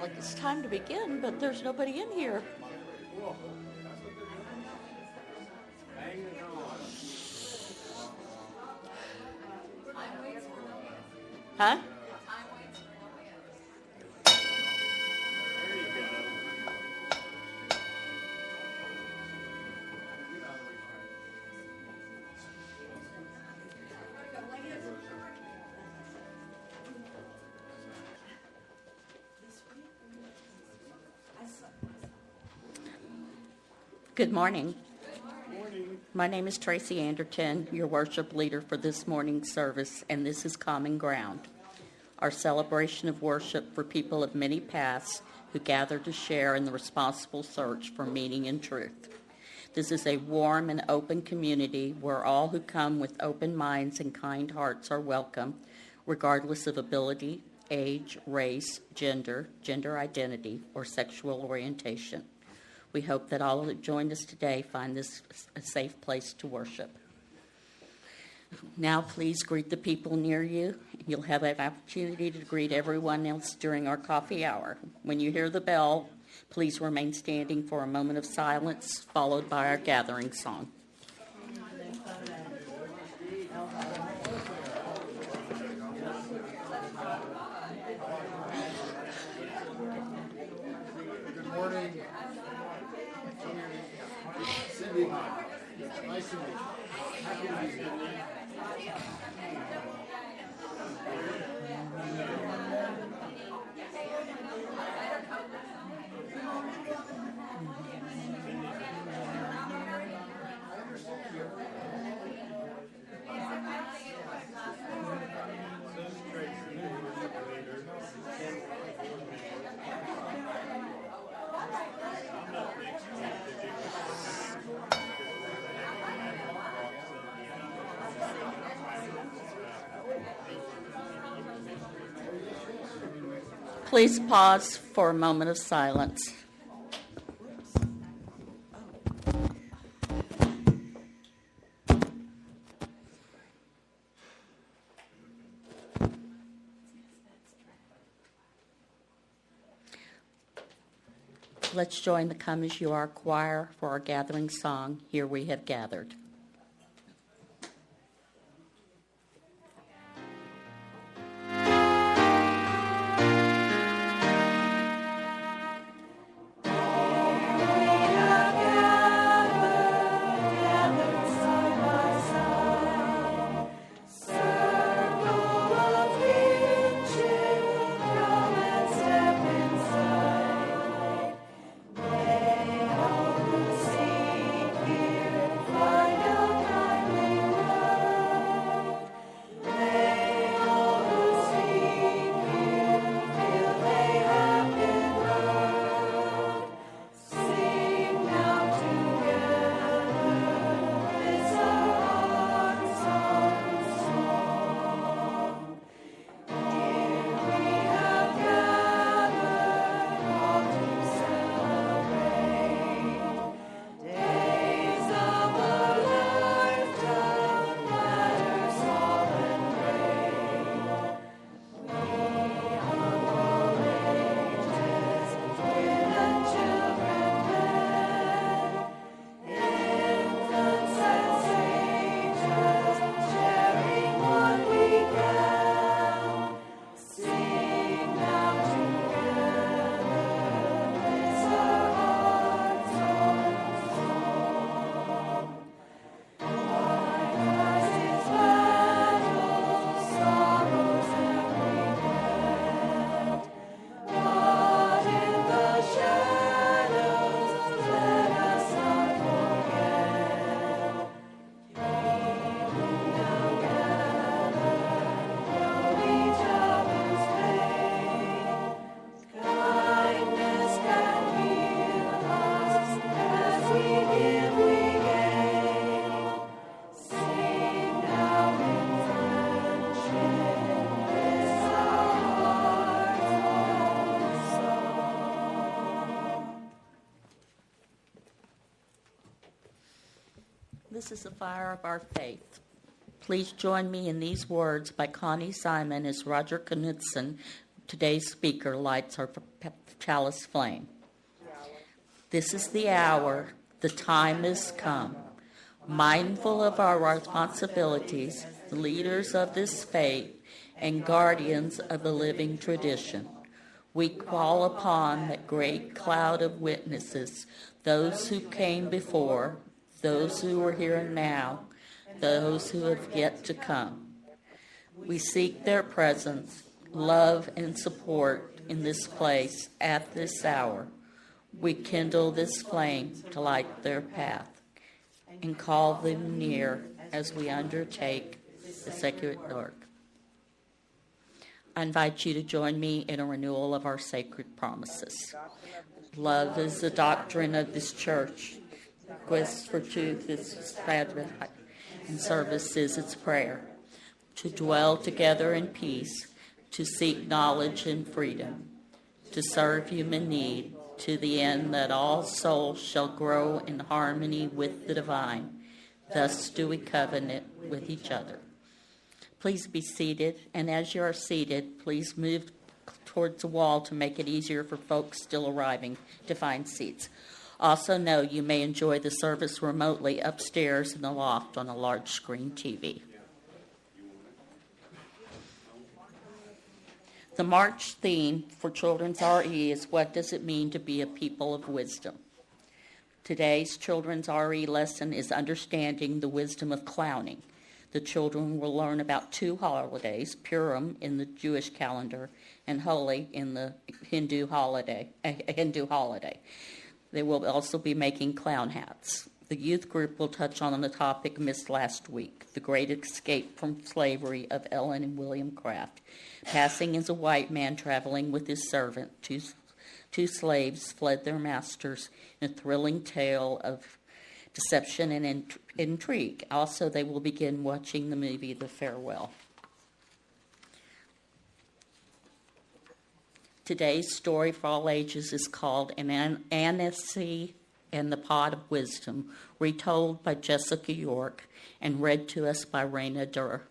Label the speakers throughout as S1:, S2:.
S1: like it's time to begin, but there's nobody in here. Huh? Good morning.
S2: Good morning.
S1: My name is Tracy Anderton, your worship leader for this morning's service, and this is Common Ground, our celebration of worship for people of many paths who gather to share in the responsible search for meaning and truth. This is a warm and open community where all who come with open minds and kind hearts are welcome, regardless of ability, age, race, gender identity, or sexual orientation. We hope that all who joined us today find this a safe place to worship. Now, please greet the people near you. You'll have an opportunity to greet everyone else during our coffee hour. When you hear the bell, please remain standing for a moment of silence, followed by our gathering song.
S2: Good morning. Cindy, nice to meet you. Happy to be here.
S1: Please pause for a moment of silence. Let's join the Come As You Are choir for our gathering song, Here We Have Gathered. This is the fire of our faith. Please join me in these words by Connie Simon as Roger Knudson, today's speaker, lights our chalice flame. This is the hour, the time is come. Mindful of our responsibilities, the leaders of this faith and guardians of the living tradition, we call upon that great cloud of witnesses, those who came before, those who are here now, those who have yet to come. We seek their presence, love, and support in this place at this hour. We kindle this flame to light their path and call them near as we undertake the sacred work. I invite you to join me in a renewal of our sacred promises. Love is the doctrine of this church. Quest for truth is Sabbath, and service is its prayer. To dwell together in peace, to seek knowledge and freedom, to serve human need, to the end that all souls shall grow in harmony with the divine. Thus do we covenant with each other. Please be seated, and as you are seated, please move towards the wall to make it easier for folks still arriving to find seats. Also know you may enjoy the service remotely upstairs in the loft on a large screen TV. The March theme for Children's RE is What Does It Mean to Be a People of Wisdom? Today's Children's RE lesson is Understanding the Wisdom of Clowning. The children will learn about two holidays, Purim in the Jewish calendar and Holi in the Hindu holiday. They will also be making clown hats. The youth group will touch on the topic missed last week, the great escape from slavery of Ellen and William Craft. Passing as a white man traveling with his servant, two slaves fled their masters in a thrilling tale of deception and intrigue. Also, they will begin watching the movie The Farewell. Today's story for all ages is called An Anansi and the Pot of Wisdom, retold by Jessica York and read to us by Raina Durr.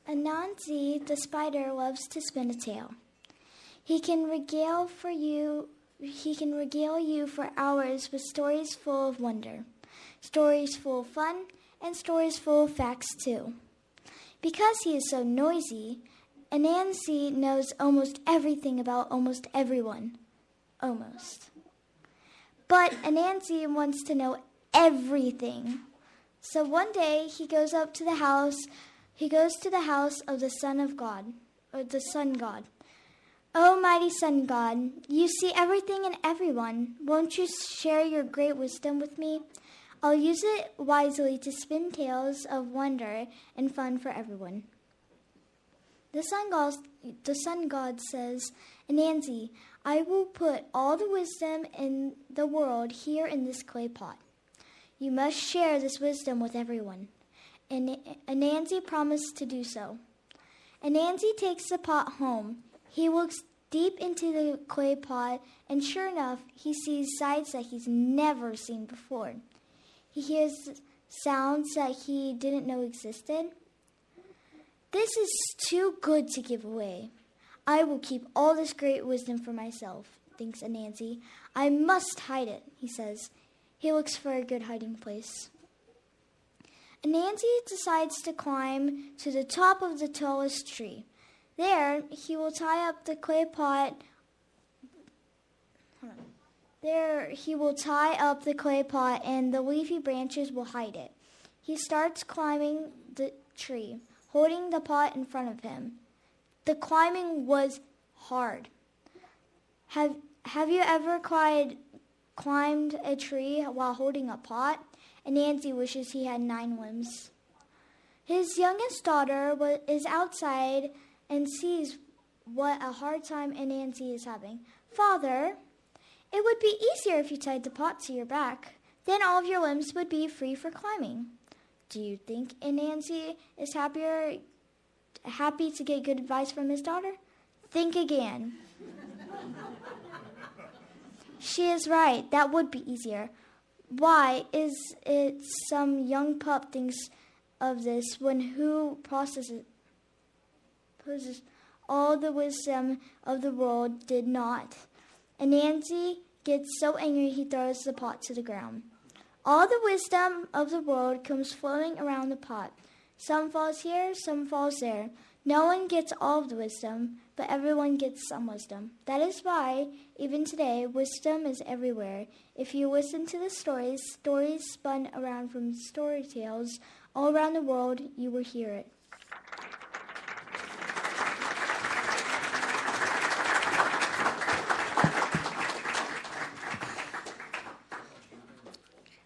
S3: Anansi, the spider, loves to spin a tale. He can regale you for hours with stories full of wonder, stories full of fun, and stories full of facts too. Because he is so noisy, Anansi knows almost everything about almost everyone. Almost. But Anansi wants to know everything. So one day he goes to the house of the Son of God, or the Sun God. Oh, mighty Sun God, you see everything and everyone. Won't you share your great wisdom with me? I'll use it wisely to spin tales of wonder and fun for everyone. The Sun God says, Anansi, I will put all the wisdom in the world here in this clay pot. You must share this wisdom with everyone. And Anansi promised to do so. Anansi takes the pot home. He looks deep into the clay pot, and sure enough, he sees sights that he's never seen before. He hears sounds that he didn't know existed. This is too good to give away. I will keep all this great wisdom for myself, thinks Anansi. I must hide it, he says. He looks for a good hiding place. Anansi decides to climb to the top of the tallest tree. There, he will tie up the clay pot. And the leafy branches will hide it. He starts climbing the tree, holding the pot in front of him. The climbing was hard. Have you ever climbed a tree while holding a pot? Anansi wishes he had 9 limbs. His youngest daughter is outside and sees what a hard time Anansi is having. Father, it would be easier if you tied the pot to your back. Then all of your limbs would be free for climbing. Do you think Anansi is happier happy to get good advice from his daughter? Think again. She is right. That would be easier. Why is it some young pup thinks of this when who possesses all the wisdom of the world did not? And Nancy gets so angry he throws the pot to the ground. All the wisdom of the world comes flowing around the pot. Some falls here, some falls there. No one gets all of the wisdom, but everyone gets some wisdom. That is why, even today, wisdom is everywhere. If you listen to the stories spun around from story tales all around the world, you will hear it.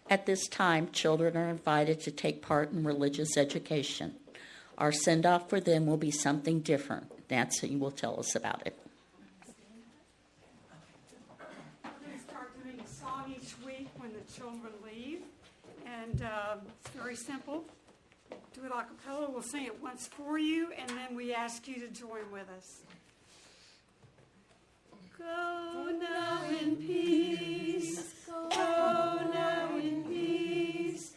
S1: At this time, children are invited to take part in religious education. Our send-off for them will be something different. Nancy will tell us about it.
S4: We're going to start doing a song each week when the children leave. And it's very simple. Do it a cappella. We'll sing it once for you, and then we ask you to join with us. Go now in peace. Go now in peace.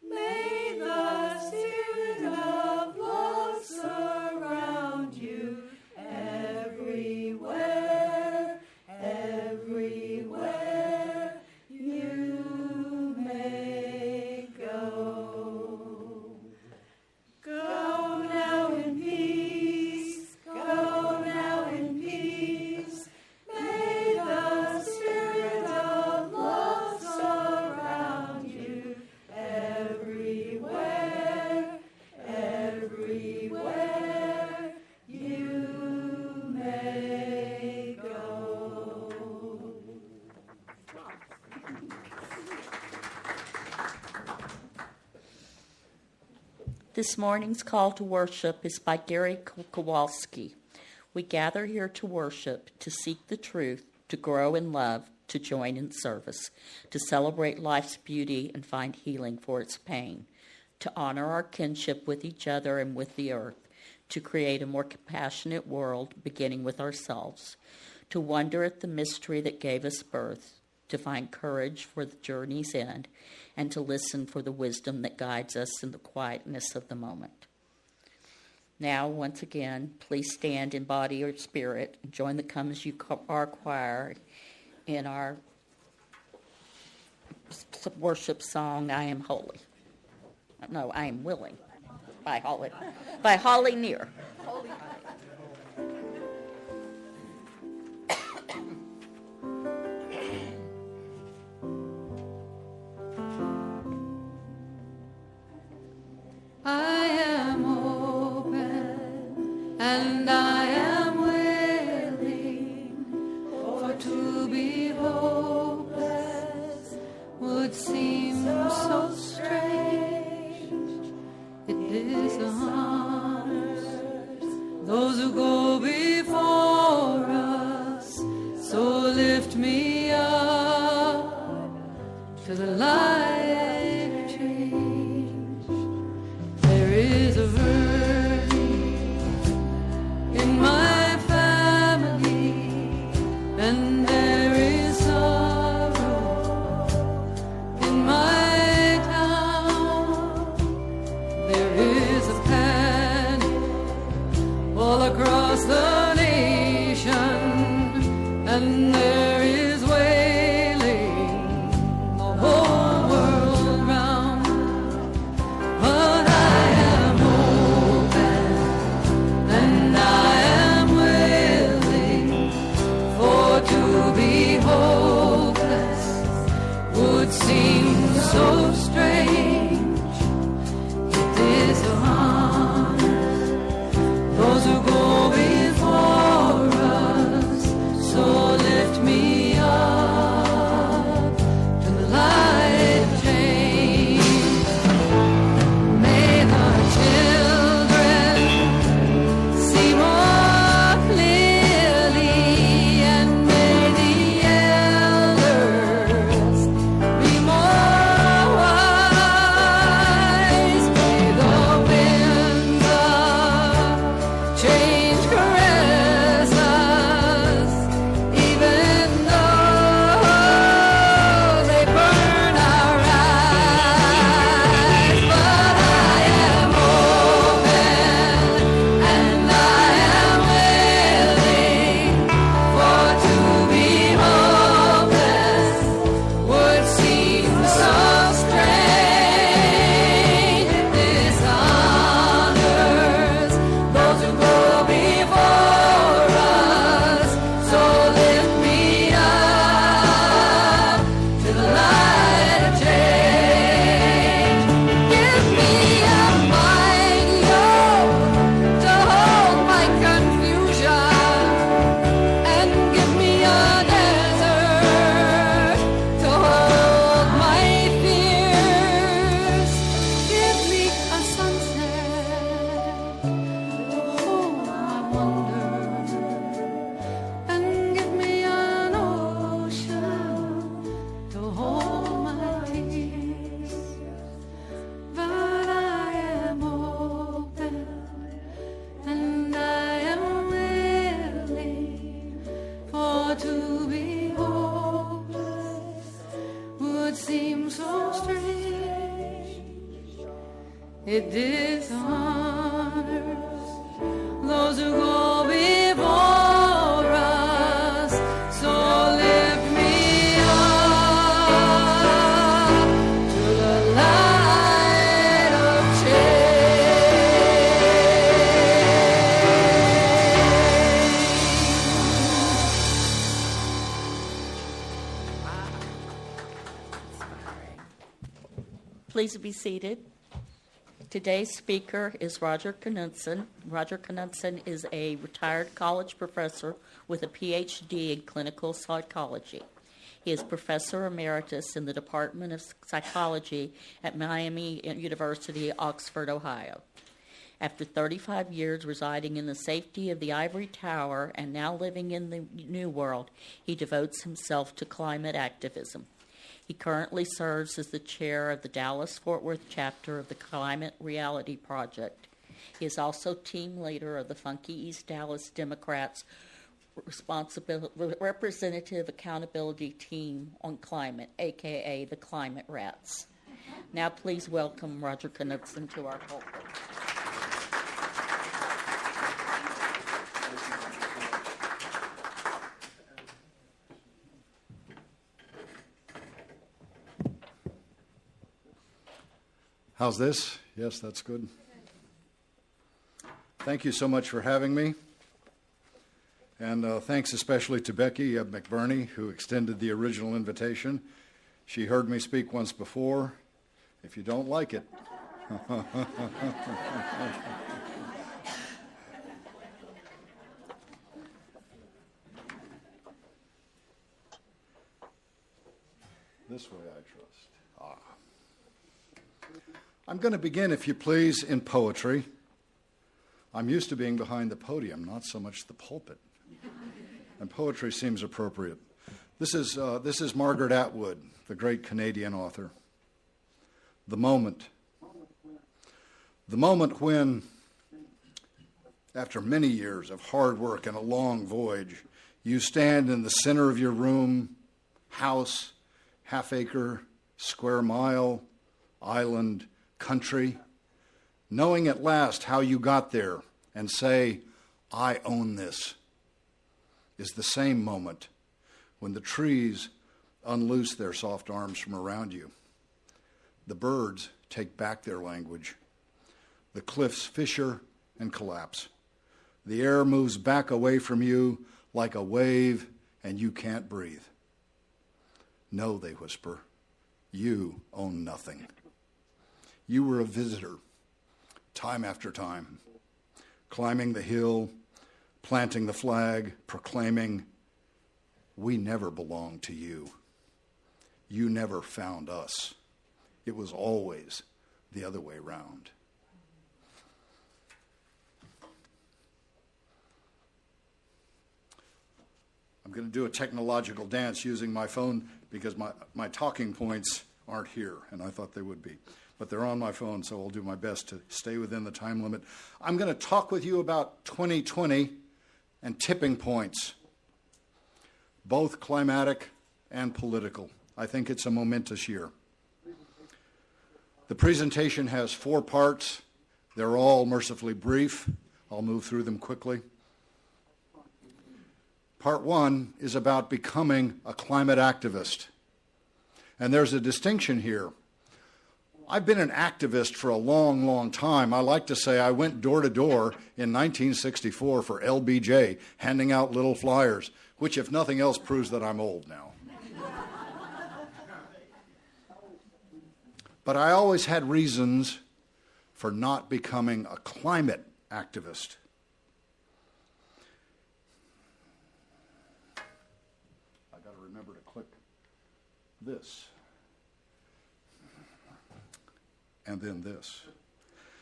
S4: May the Spirit of love surround you everywhere, everywhere you may go. Go now in peace. Go now in peace. May the Spirit of love surround you everywhere, everywhere you may go.
S1: This morning's call to worship is by Gary Kowalski. We gather here to worship, to seek the truth, to grow in love, to join in service, to celebrate life's beauty and find healing for its pain, to honor our kinship with each other and with the earth, to create a more compassionate world, beginning with ourselves, to wonder at the mystery that gave us birth, to find courage for the journey's end, and to listen for the wisdom that guides us in the quietness of the moment. Now, once again, please stand in body or spirit and join the Come As You Are choir in our worship song, I Am Holy. No, I Am Willing, by Holly Near.
S5: I am open and I am willing, for to be hopeless would seem so strange. It is a honor those who go before us, so lift me up to the light of change. There is a verdict in my family, and there is sorrow in my town. There is a panic all across the nation, and there is wailing the whole world round. But I am open and I am willing, for to be hopeless would seem so strange. It is a honor those who go before us, so lift me up to the light of change. May the children see more clearly, and may the elders be more wise. it dishonors those who go before us. So lift me up to the light of
S1: Please be seated. Today's speaker is Roger Knudson. Roger Knudson is a retired college professor with a PhD in clinical psychology. He is professor emeritus in the Department of Psychology at Miami University, Oxford, Ohio. After 35 years residing in the safety of the ivory tower and now living in the New World, he devotes himself to climate activism. He currently serves as the chair of the Dallas-Fort Worth chapter of the Climate Reality Project. He is also team leader of the Funky East Dallas Democrats' Representative Accountability Team on Climate, a.k.a. the Climate Rats. Now please welcome Roger Knudson to our pulpit.
S2: How's this? Yes, that's good. Thank you so much for having me. And thanks especially to Becky McBurney, who extended the original invitation. She heard me speak once before. If you don't like it. This way I trust. I'm going to begin, if you please, in poetry. I'm used to being behind the podium, not so much the pulpit. And poetry seems appropriate. This is Margaret Atwood, the great Canadian author. The moment. The moment when, after many years of hard work and a long voyage, you stand in the center of your room, house, half-acre, square mile, island, country, knowing at last how you got there and say, I own this, is the same moment when the trees unloose their soft arms from around you. The birds take back their language. The cliffs fissure and collapse. The air moves back away from you like a wave and you can't breathe. No, they whisper, you own nothing. You were a visitor, time after time, climbing the hill, planting the flag, proclaiming, we never belonged to you. You never found us. It was always the other way round. I'm going to do a technological dance using my phone because my talking points aren't here, and I thought they would be. But they're on my phone, so I'll do my best to stay within the time limit. I'm going to talk with you about 2020 and tipping points, both climatic and political. I think it's a momentous year. The presentation has 4 parts. They're all mercifully brief. I'll move through them quickly. Part 1 is about becoming a climate activist. And there's a distinction here. I've been an activist for a long, long time. I like to say I went door to door in 1964 for LBJ, handing out little flyers, which, if nothing else, proves that I'm old now. But I always had reasons for not becoming a climate activist. I got to remember to click this. And then this.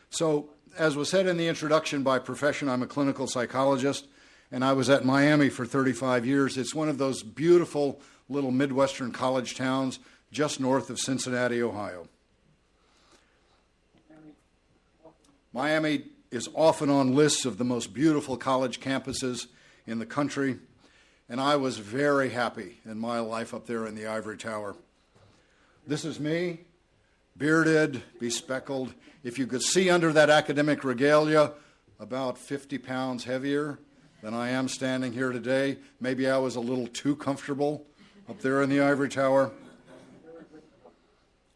S2: So, as was said in the introduction, by profession, I'm a clinical psychologist, and I was at Miami for 35 years. It's one of those beautiful little Midwestern college towns just north of Cincinnati, Ohio. Miami is often on lists of the most beautiful college campuses in the country, and I was very happy in my life up there in the ivory tower. This is me, bearded, bespectacled. If you could see under that academic regalia, about 50 pounds heavier than I am standing here today. Maybe I was a little too comfortable up there in the ivory tower.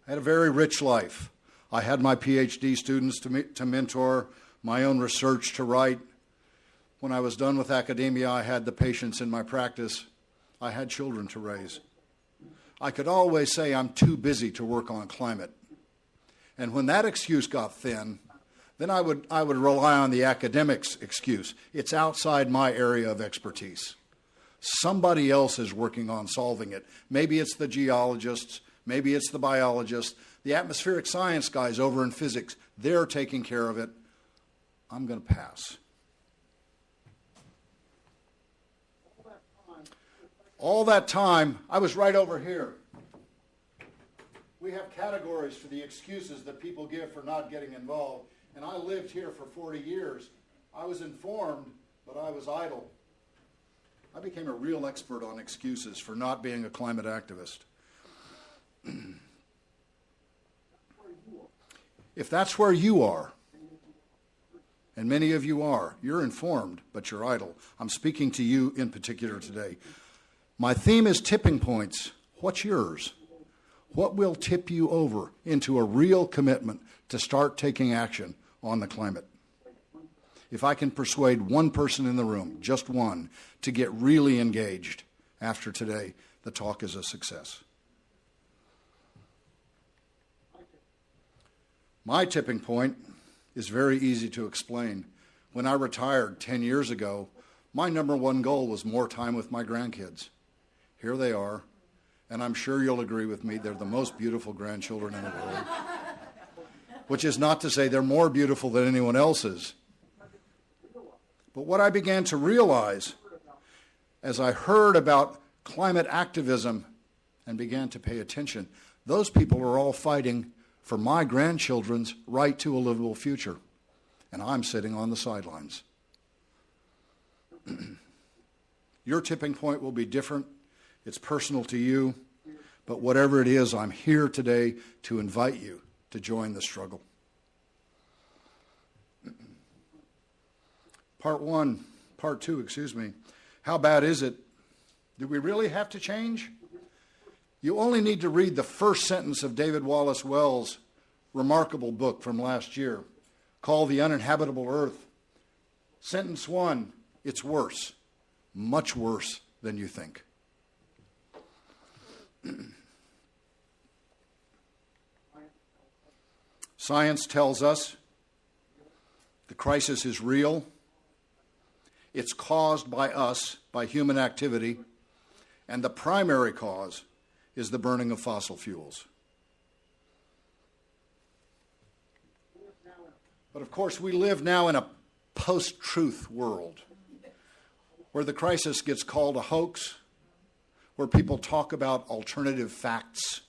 S2: I had a very rich life. I had my PhD students to mentor, my own research to write. When I was done with academia, I had the patients in my practice. I had children to raise. I could always say I'm too busy to work on climate. And when that excuse got thin, then I would rely on the academics' excuse. It's outside my area of expertise. Somebody else is working on solving it. Maybe it's the geologists, maybe it's the biologists, the atmospheric science guys over in physics. They're taking care of it. I'm going to pass. All that time, I was right over here. We have categories for the excuses that people give for not getting involved. And I lived here for 40 years. I was informed, but I was idle. I became a real expert on excuses for not being a climate activist. If that's where you are, and many of you are, you're informed, but you're idle. I'm speaking to you in particular today. My theme is tipping points. What's yours? What will tip you over into a real commitment to start taking action on the climate? If I can persuade one person in the room, just one, to get really engaged after today, the talk is a success. My tipping point is very easy to explain. When I retired 10 years ago, my number one goal was more time with my grandkids. Here they are, and I'm sure you'll agree with me, they're the most beautiful grandchildren in the world. Which is not to say they're more beautiful than anyone else's. But what I began to realize as I heard about climate activism and began to pay attention, those people are all fighting for my grandchildren's right to a livable future. And I'm sitting on the sidelines. Your tipping point will be different. It's personal to you. But whatever it is, I'm here today to invite you to join the struggle. Part two, How bad is it? Do we really have to change? You only need to read the first sentence of David Wallace Wells' remarkable book from last year called The Uninhabitable Earth. Sentence 1, it's worse, much worse than you think. Science tells us the crisis is real. It's caused by us, by human activity, and the primary cause is the burning of fossil fuels. But of course, we live now in a post-truth world where the crisis gets called a hoax, where people talk about alternative facts.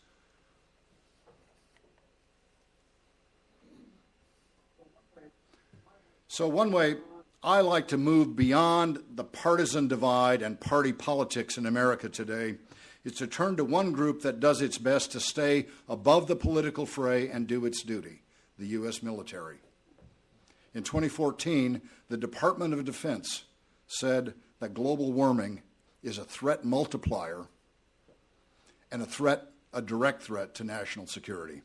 S2: So one way I like to move beyond the partisan divide and party politics in America today is to turn to one group that does its best to stay above the political fray and do its duty, the U.S. military. In 2014, the Department of Defense said that global warming is a threat multiplier and a direct threat to national security.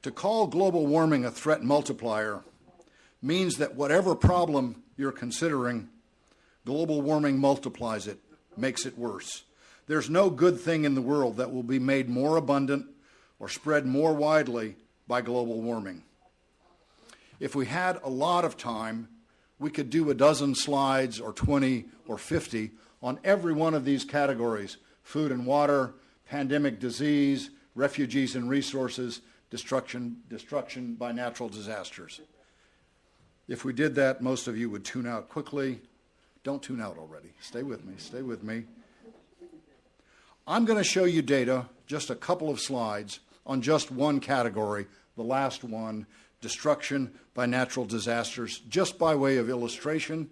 S2: To call global warming a threat multiplier means that whatever problem you're considering, global warming multiplies it, makes it worse. There's no good thing in the world that will be made more abundant or spread more widely by global warming. If we had a lot of time, we could do a dozen slides or 20 or 50 on every one of these categories: food and water, pandemic disease, refugees and resources, destruction by natural disasters. If we did that, most of you would tune out quickly. Don't tune out already. Stay with me. I'm going to show you data, just a couple of slides, on just one category, the last one, destruction by natural disasters. Just by way of illustration,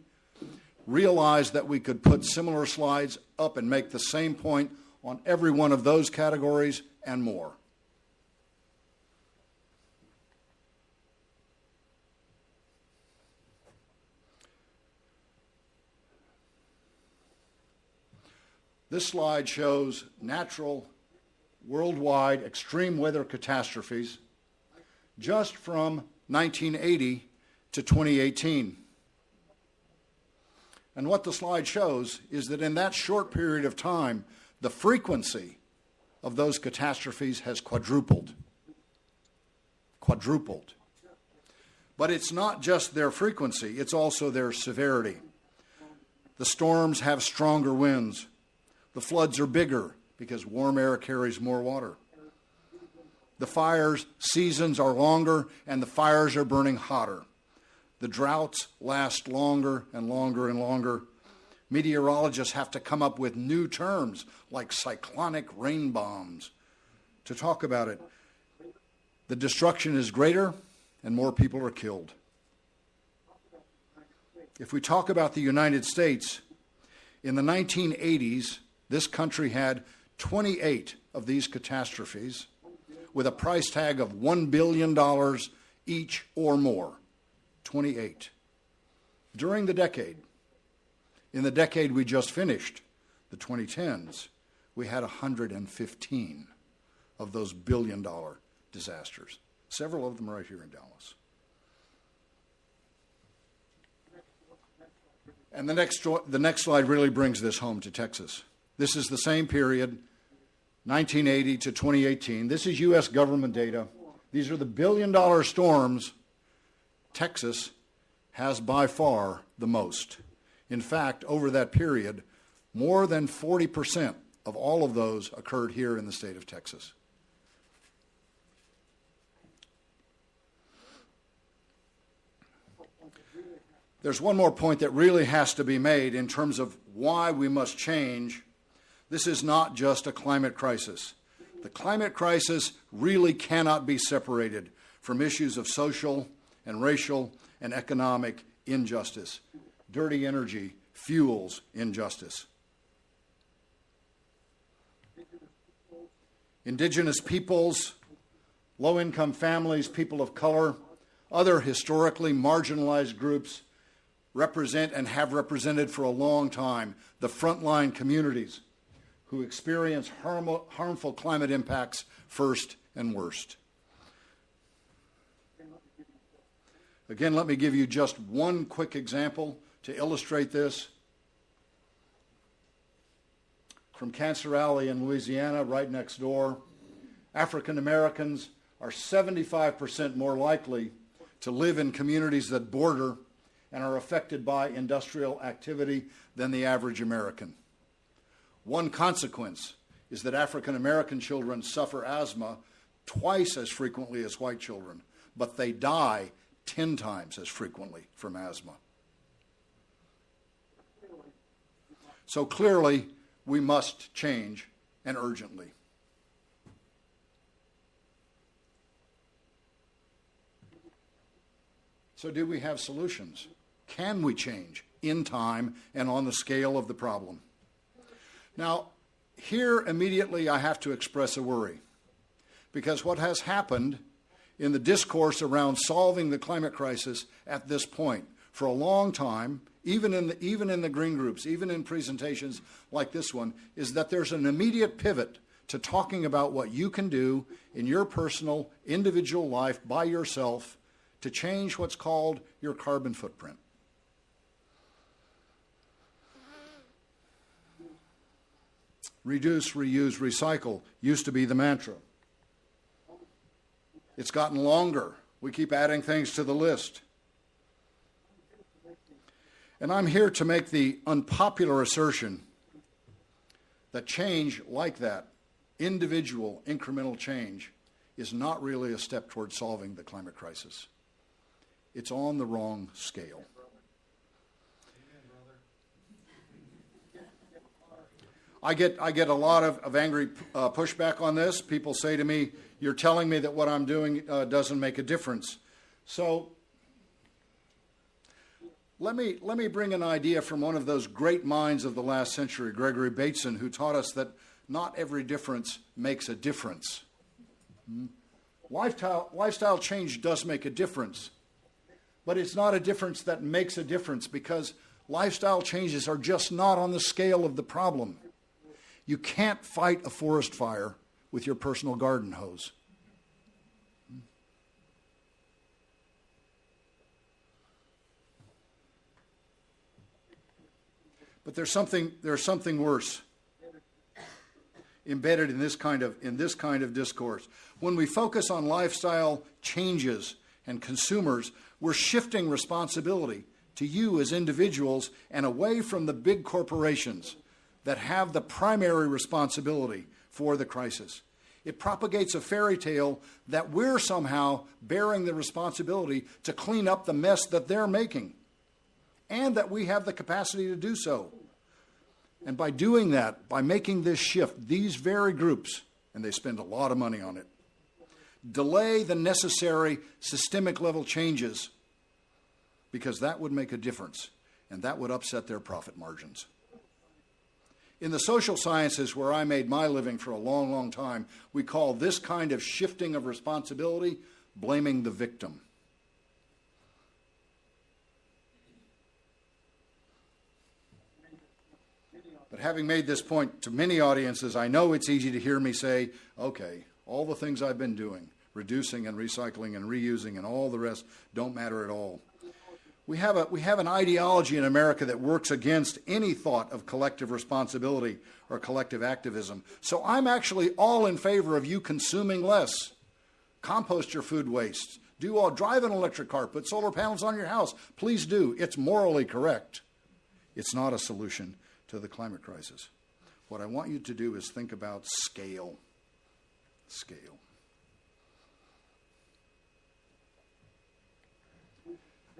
S2: realized that we could put similar slides up and make the same point on every one of those categories and more. This slide shows natural, worldwide extreme weather catastrophes just from 1980 to 2018. And what the slide shows is that in that short period of time, the frequency of those catastrophes has quadrupled. Quadrupled. But it's not just their frequency, it's also their severity. The storms have stronger winds. The floods are bigger because warm air carries more water. The fires' seasons are longer and the fires are burning hotter. The droughts last longer and longer and longer. Meteorologists have to come up with new terms like cyclonic rain bombs to talk about it. The destruction is greater and more people are killed. If we talk about the United States, in the 1980s, this country had 28 of these catastrophes with a price tag of $1 billion each or more. 28. During the decade, in the decade we just finished, the 2010s, we had 115 of those billion-dollar disasters. Several of them right here in Dallas. And the next slide really brings this home to Texas. This is the same period, 1980 to 2018. This is U.S. government data. These are the billion-dollar storms. Texas has by far the most. In fact, over that period, more than 40% of all of those occurred here in the state of Texas. There's one more point that really has to be made in terms of why we must change. This is not just a climate crisis. The climate crisis really cannot be separated from issues of social and racial and economic injustice. Dirty energy fuels injustice. Indigenous peoples, low-income families, people of color, other historically marginalized groups represent and have represented for a long time the frontline communities who experience harmful climate impacts first and worst. Again, let me give you just one quick example to illustrate this. From Cancer Alley in Louisiana, right next door, African Americans are 75% more likely to live in communities that border and are affected by industrial activity than the average American. One consequence is that African American children suffer asthma twice as frequently as white children, but they die 10 times as frequently from asthma. So clearly, we must change, and urgently. So do we have solutions? Can we change in time and on the scale of the problem? Now, here immediately I have to express a worry, because what has happened in the discourse around solving the climate crisis at this point, for a long time, even in the green groups, even in presentations like this one, is that there's an immediate pivot to talking about what you can do in your personal, individual life by yourself to change what's called your carbon footprint. Reduce, reuse, recycle used to be the mantra. It's gotten longer. We keep adding things to the list. And I'm here to make the unpopular assertion that change like that, individual incremental change, is not really a step toward solving the climate crisis. It's on the wrong scale. I get a lot of angry pushback on this. People say to me, you're telling me that what I'm doing doesn't make a difference. So let me bring an idea from one of those great minds of the last century, Gregory Bateson, who taught us that not every difference makes a difference. Lifestyle change does make a difference, but it's not a difference that makes a difference, because lifestyle changes are just not on the scale of the problem. You can't fight a forest fire with your personal garden hose. But there's something worse embedded in this kind of discourse. When we focus on lifestyle changes and consumers, we're shifting responsibility to you as individuals and away from the big corporations that have the primary responsibility for the crisis. It propagates a fairy tale that we're somehow bearing the responsibility to clean up the mess that they're making, and that we have the capacity to do so. And by doing that, by making this shift, these very groups, and they spend a lot of money on it, delay the necessary systemic level changes, because that would make a difference, and that would upset their profit margins. In the social sciences, where I made my living for a long, long time, we call this kind of shifting of responsibility blaming the victim. But having made this point to many audiences, I know it's easy to hear me say, okay, all the things I've been doing, reducing and recycling and reusing and all the rest, don't matter at all. We have an ideology in America that works against any thought of collective responsibility or collective activism. So I'm actually all in favor of you consuming less. Compost your food waste. Drive an electric car. Put solar panels on your house. Please do. It's morally correct. It's not a solution to the climate crisis. What I want you to do is think about scale. Scale.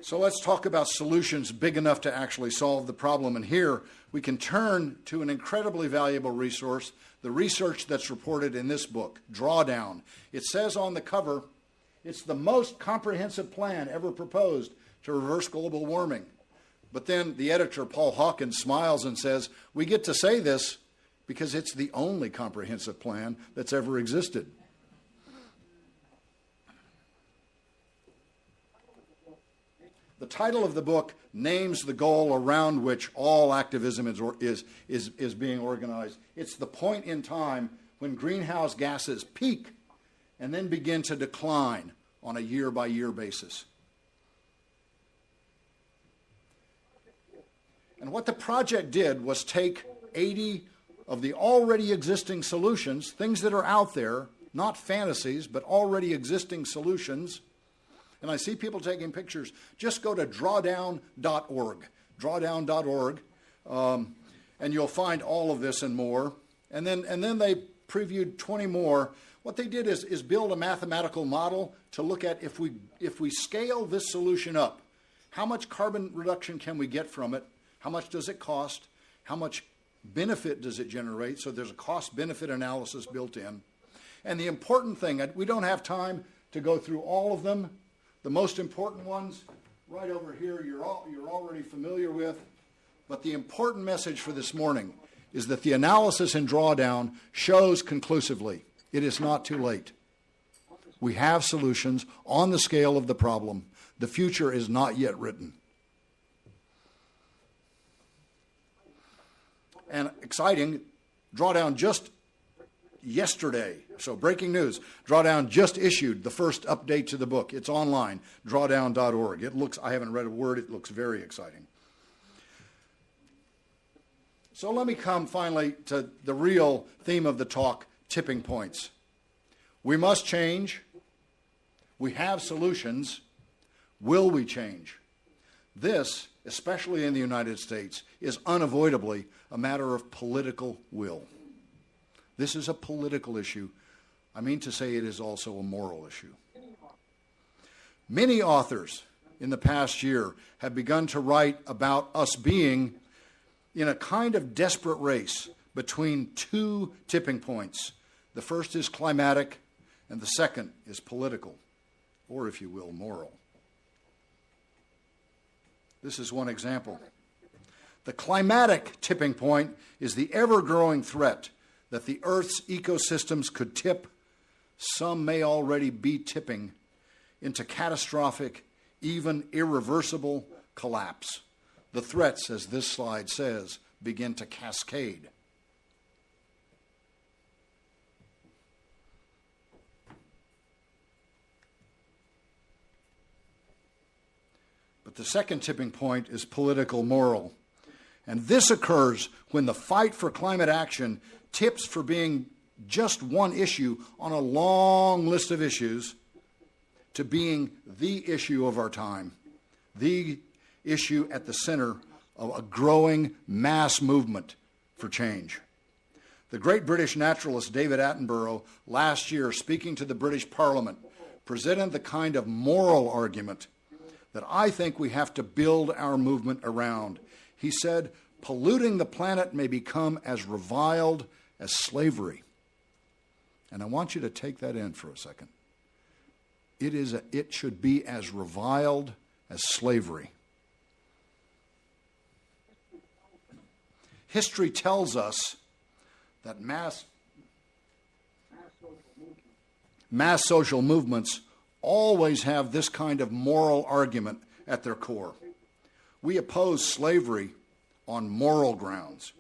S2: So let's talk about solutions big enough to actually solve the problem. And here we can turn to an incredibly valuable resource, the research that's reported in this book, Drawdown. It says on the cover, it's the most comprehensive plan ever proposed to reverse global warming. But then the editor, Paul Hawkins, smiles and says, we get to say this because it's the only comprehensive plan that's ever existed. The title of the book names the goal around which all activism is being organized. It's the point in time when greenhouse gases peak and then begin to decline on a year-by-year basis. And what the project did was take 80 of the already existing solutions, things that are out there, not fantasies, but already existing solutions. And I see people taking pictures. Just go to drawdown.org, drawdown.org, and you'll find all of this and more. And then they previewed 20 more. What they did is build a mathematical model to look at if we scale this solution up, how much carbon reduction can we get from it? How much does it cost? How much benefit does it generate? So there's a cost-benefit analysis built in. And the important thing, we don't have time to go through all of them. The most important ones, right over here, you're already familiar with. But the important message for this morning is that the analysis in Drawdown shows conclusively it is not too late. We have solutions on the scale of the problem. The future is not yet written. And exciting, Drawdown just yesterday, so breaking news, Drawdown just issued the first update to the book. It's online, drawdown.org. It looks, I haven't read a word, it looks very exciting. So let me come finally to the real theme of the talk, tipping points. We must change. We have solutions. Will we change? This, especially in the United States, is unavoidably a matter of political will. This is a political issue. I mean to say it is also a moral issue. Many authors in the past year have begun to write about us being in a kind of desperate race between two tipping points. The first is climatic, and the second is political, or if you will, moral. This is one example. The climatic tipping point is the ever-growing threat that the Earth's ecosystems could tip, some may already be tipping, into catastrophic, even irreversible collapse. The threats, as this slide says, begin to cascade. But the second tipping point is political moral. And this occurs when the fight for climate action tips for being just one issue on a long list of issues to being the issue of our time, the issue at the center of a growing mass movement for change. The great British naturalist David Attenborough, last year, speaking to the British Parliament, presented the kind of moral argument that I think we have to build our movement around. He said, polluting the planet may become as reviled as slavery. And I want you to take that in for a second. It should be as reviled as slavery. History tells us that mass social movements always have this kind of moral argument at their core. We oppose slavery on moral grounds.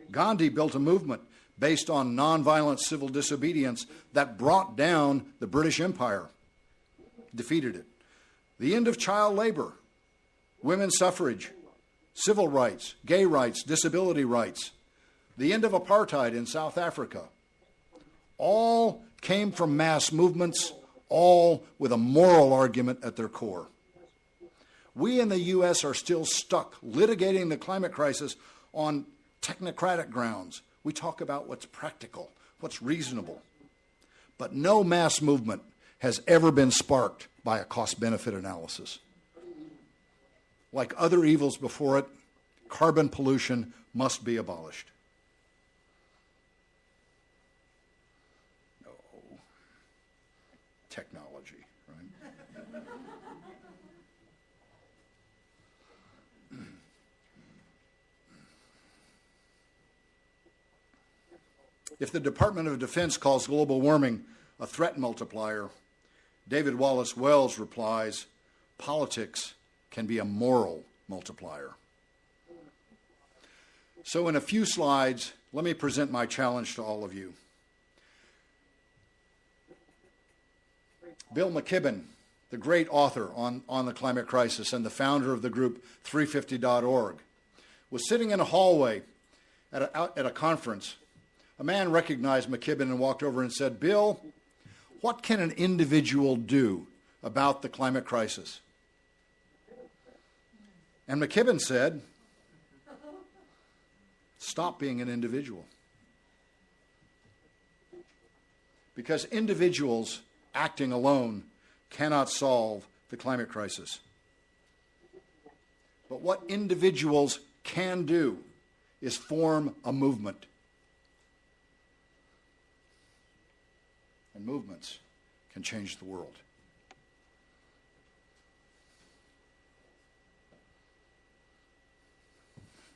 S2: Gandhi built a movement based on nonviolent civil disobedience that brought down the British Empire, defeated it. The end of child labor, women's suffrage, civil rights, gay rights, disability rights, the end of apartheid in South Africa, all came from mass movements, all with a moral argument at their core. We in the U.S. are still stuck litigating the climate crisis on technocratic grounds. We talk about what's practical, what's reasonable. But no mass movement has ever been sparked by a cost-benefit analysis. Like other evils before it, carbon pollution must be abolished. No. Technology, right? If the Department of Defense calls global warming a threat multiplier, David Wallace Wells replies, politics can be a moral multiplier. So in a few slides, let me present my challenge to all of you. Bill McKibben, the great author on the climate crisis and the founder of the group 350.org, was sitting in a hallway at a conference. A man recognized McKibben and walked over and said, "Bill, what can an individual do about the climate crisis?" And McKibben said, "Stop being an individual." Because individuals acting alone cannot solve the climate crisis. But what individuals can do is form a movement. And movements can change the world.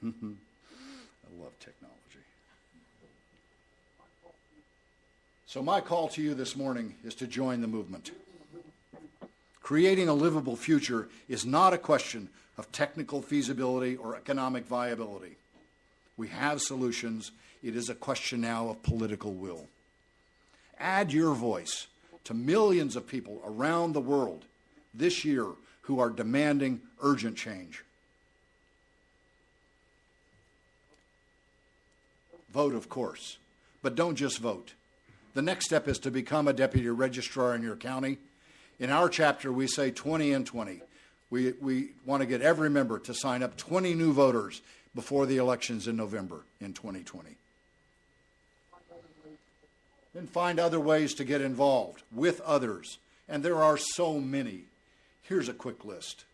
S2: I love technology. So my call to you this morning is to join the movement. Creating a livable future is not a question of technical feasibility or economic viability. We have solutions. It is a question now of political will. Add your voice to millions of people around the world this year who are demanding urgent change. Vote, of course, but don't just vote. The next step is to become a deputy registrar in your county. In our chapter, we say 20 and 20. We want to get every member to sign up 20 new voters before the elections in November in 2020. Then find other ways to get involved with others. And there are so many. Here's a quick list.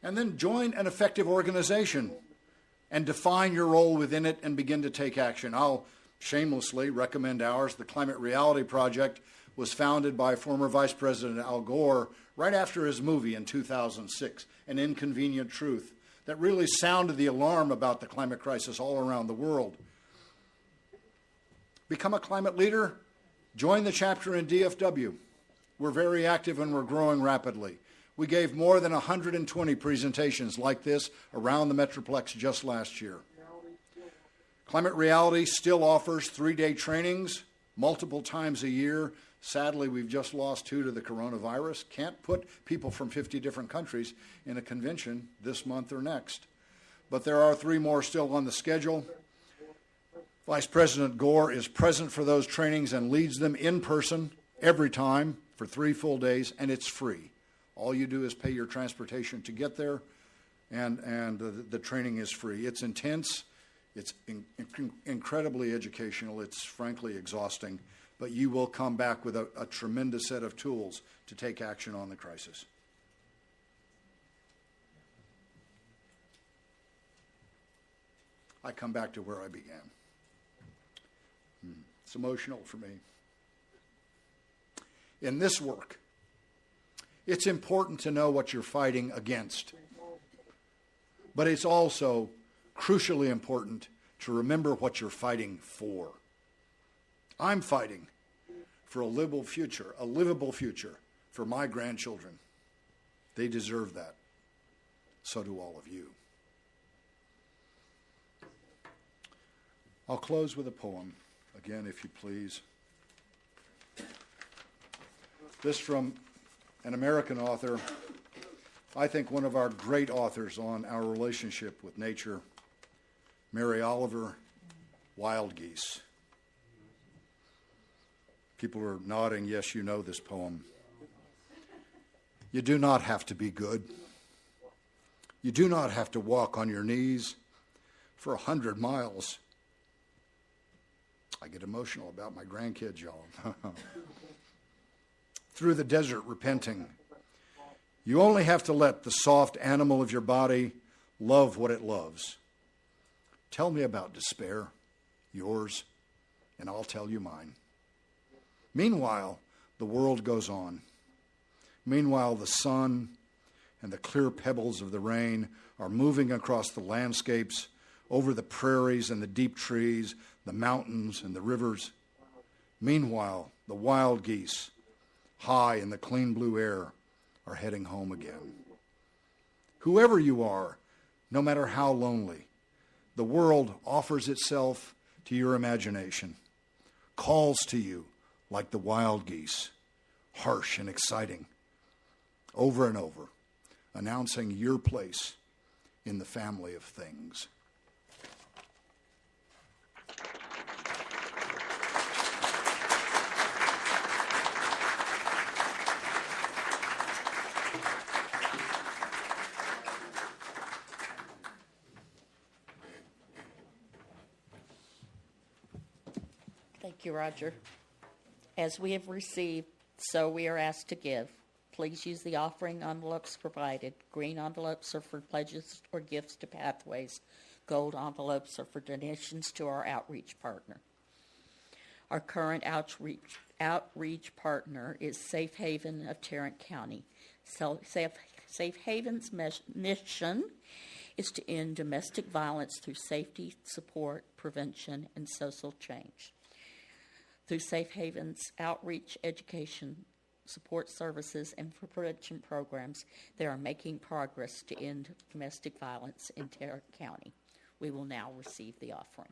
S2: And then join an effective organization and define your role within it and begin to take action. I'll shamelessly recommend ours. The Climate Reality Project was founded by former Vice President Al Gore right after his movie in 2006, An Inconvenient Truth, that really sounded the alarm about the climate crisis all around the world. Become a climate leader? Join the chapter in DFW. We're very active and we're growing rapidly. We gave more than 120 presentations like this around the Metroplex just last year. Climate Reality still offers 3-day trainings multiple times a year. Sadly, we've just lost 2 to the coronavirus. Can't put people from 50 different countries in a convention this month or next. But there are 3 more still on the schedule. Vice President Gore is present for those trainings and leads them in person every time for 3 full days, and it's free. All you do is pay your transportation to get there, and the training is free. It's intense. It's incredibly educational. It's frankly exhausting, but you will come back with a tremendous set of tools to take action on the crisis. I come back to where I began. It's emotional for me. In this work, it's important to know what you're fighting against, but it's also crucially important to remember what you're fighting for. I'm fighting for a livable future for my grandchildren. They deserve that. So do all of you. I'll close with a poem, again, if you please. This from an American author, I think one of our great authors on our relationship with nature, Mary Oliver, Wild Geese. People are nodding, yes, you know this poem. You do not have to be good. You do not have to walk on your knees for 100 miles. I get emotional about my grandkids, y'all. Through the desert repenting. You only have to let the soft animal of your body love what it loves. Tell me about despair, yours, and I'll tell you mine. Meanwhile, the world goes on. Meanwhile, the sun and the clear pebbles of the rain are moving across the landscapes, over the prairies and the deep trees, the mountains and the rivers. Meanwhile, the wild geese, high in the clean blue air, are heading home again. Whoever you are, no matter how lonely, the world offers itself to your imagination, calls to you like the wild geese, harsh and exciting, over and over, announcing your place in the family of things.
S1: Thank you, Roger. As we have received, so we are asked to give. Please use the offering envelopes provided. Green envelopes are for pledges or gifts to Pathways. Gold envelopes are for donations to our outreach partner. Our current outreach partner is Safe Haven of Tarrant County. Safe Haven's mission is to end domestic violence through safety, support, prevention, and social change. Through Safe Haven's outreach, education, support services, and prevention programs, they are making progress to end domestic violence in Tarrant County. We will now receive the offering.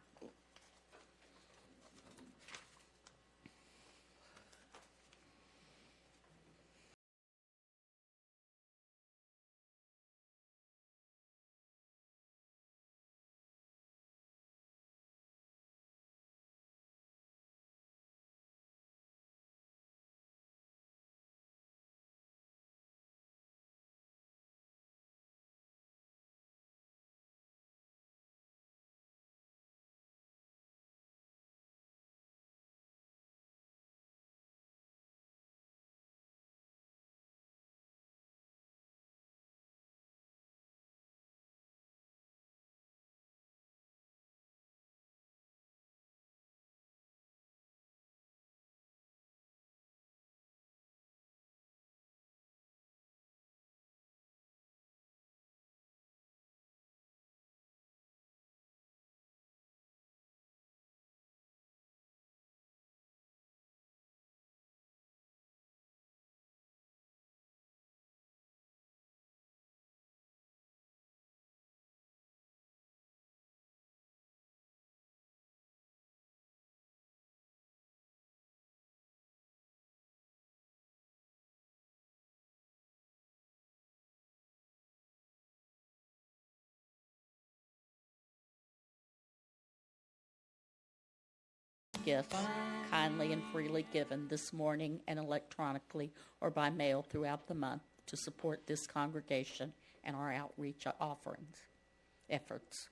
S1: gifts, kindly and freely given this morning and electronically or by mail throughout the month to support this congregation and our outreach efforts.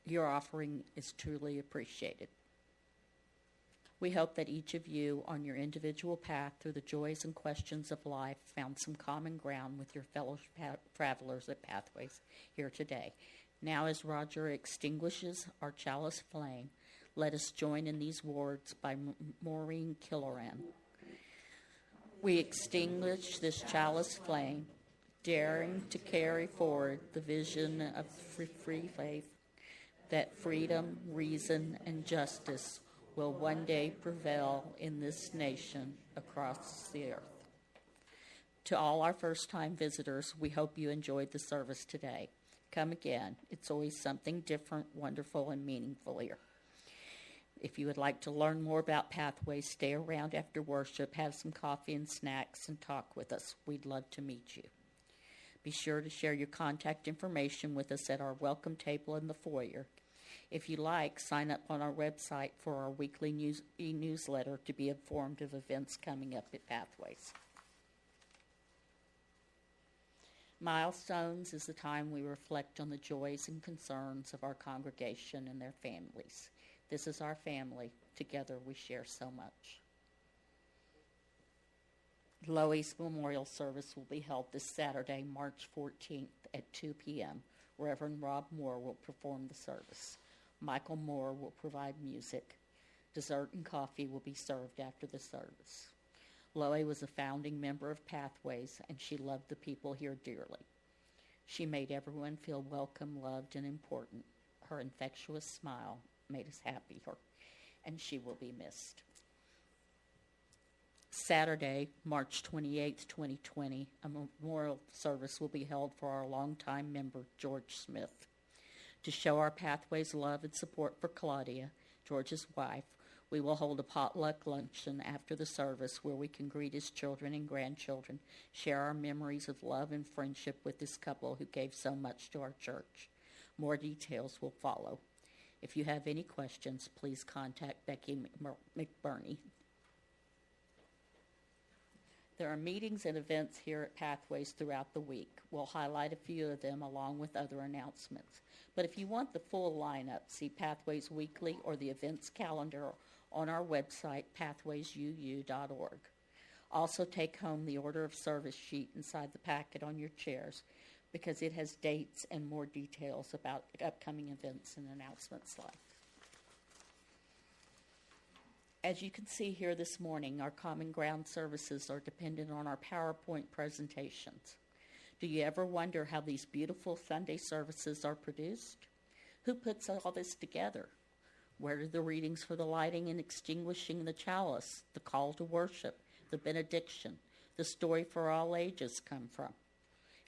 S1: Your offering is truly appreciated. We hope that each of you on your individual path through the joys and questions of life found some common ground with your fellow travelers at Pathways here today. Now, as Roger extinguishes our chalice flame, let us join in these words by Maureen Killoran. We extinguish this chalice flame, daring to carry forward the vision of free faith, that freedom, reason, and justice will one day prevail in this nation across the earth. To all our first-time visitors, we hope you enjoyed the service today. Come again. It's always something different, wonderful, and meaningful here. If you would like to learn more about Pathways, stay around after worship, have some coffee and snacks, and talk with us. We'd love to meet you. Be sure to share your contact information with us at our welcome table in the foyer. If you like, sign up on our website for our weekly newsletter to be informed of events coming up at Pathways. Milestones is the time we reflect on the joys and concerns of our congregation and their families. This is our family. Together we share so much. Lois Memorial Service will be held this Saturday, March 14th at 2 p.m. Reverend Rob Moore will perform the service. Michael Moore will provide music. Dessert and coffee will be served after the service. Loie was a founding member of Pathways, and she loved the people here dearly. She made everyone feel welcome, loved, and important. Her infectious smile made us happy, and she will be missed. Saturday, March 28th, 2020, a memorial service will be held for our longtime member, George Smith. To show our Pathways love and support for Claudia, George's wife, we will hold a potluck luncheon after the service where we can greet his children and grandchildren, share our memories of love and friendship with this couple who gave so much to our church. More details will follow. If you have any questions, please contact Becky McBurney. There are meetings and events here at Pathways throughout the week. We'll highlight a few of them along with other announcements. But if you want the full lineup, see Pathways Weekly or the events calendar on our website, pathwaysuu.org. Also take home the order of service sheet inside the packet on your chairs because it has dates and more details about upcoming events and announcements like. As you can see here this morning, our Common Ground services are dependent on our PowerPoint presentations. Do you ever wonder how these beautiful Sunday services are produced? Who puts all this together? Where do the readings for the lighting and extinguishing the chalice, the call to worship, the benediction, the story for all ages come from?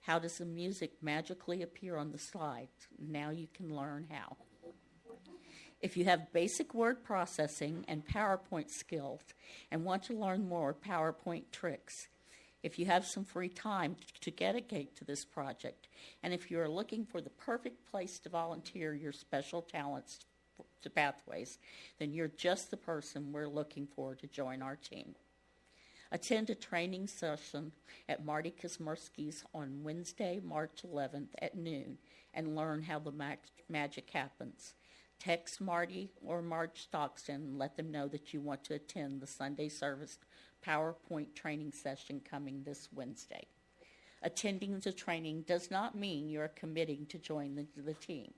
S1: How does the music magically appear on the slides? Now you can learn how. If you have basic word processing and PowerPoint skills and want to learn more PowerPoint tricks, if you have some free time to dedicate to this project, and if you are looking for the perfect place to volunteer your special talents to Pathways, then you're just the person we're looking for to join our team. Attend a training session at Marty Kosmersky's on Wednesday, March 11th at noon and learn how the magic happens. Text Marty or Marge Stockton and let them know that you want to attend the Sunday service PowerPoint training session coming this Wednesday. Attending the training does not mean you're committing to join the team.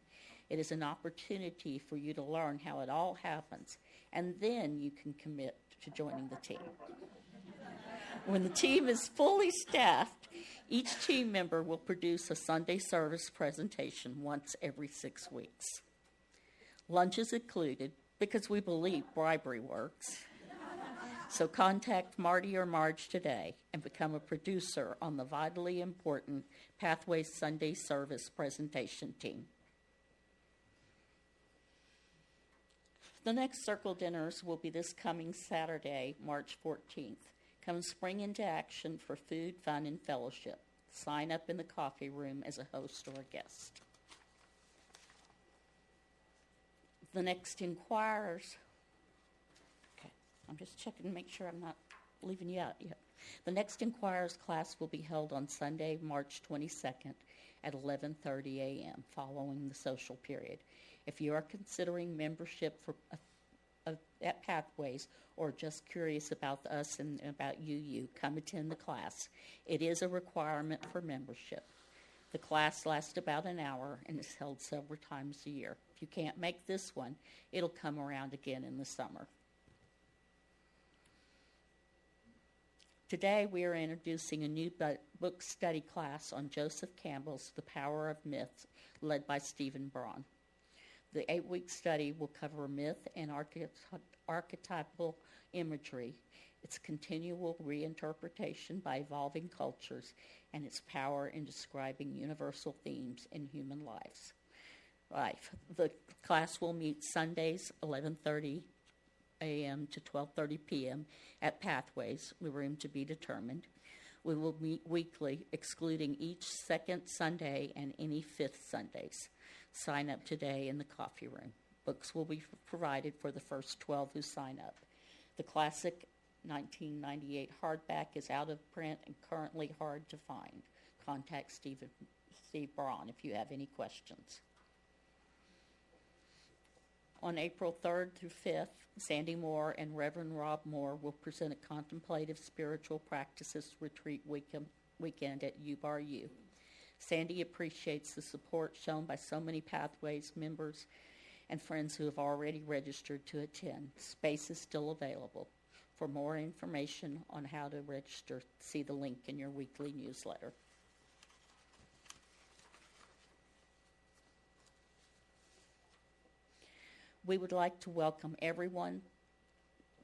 S1: It is an opportunity for you to learn how it all happens, and then you can commit to joining the team. When the team is fully staffed, each team member will produce a Sunday service presentation once every 6 weeks. Lunch is included because we believe bribery works. So contact Marty or Marge today and become a producer on the vitally important Pathways Sunday Service presentation team. The next circle dinners will be this coming Saturday, March 14th. Come spring into action for food, fun, and fellowship. Sign up in the coffee room as a host or a guest. The next Inquirers I'm just checking to make sure I'm not leaving you out yet. The next Inquirers class will be held on Sunday, March 22nd at 11:30 a.m. following the social period. If you are considering membership at Pathways or just curious about us and about you come attend the class. It is a requirement for membership. The class lasts about an hour and is held several times a year. If you can't make this one, it'll come around again in the summer. Today we are introducing a new book study class on Joseph Campbell's The Power of Myth, led by Stephen Braun. The 8-week study will cover myth and archetypal imagery, its continual reinterpretation by evolving cultures, and its power in describing universal themes in human life. The class will meet Sundays, 11:30 a.m. to 12:30 p.m. at Pathways, the room to be determined. We will meet weekly, excluding each second Sunday and any fifth Sundays. Sign up today in the coffee room. Books will be provided for the first 12 who sign up. The classic 1998 hardback is out of print and currently hard to find. Contact Steve Braun if you have any questions. On April 3rd through 5th, Sandy Moore and Reverend Rob Moore will present a contemplative spiritual practices retreat weekend at UBAR-U. Sandy appreciates the support shown by so many Pathways members and friends who have already registered to attend. Space is still available. For more information on how to register, see the link in your weekly newsletter. We would like to welcome everyone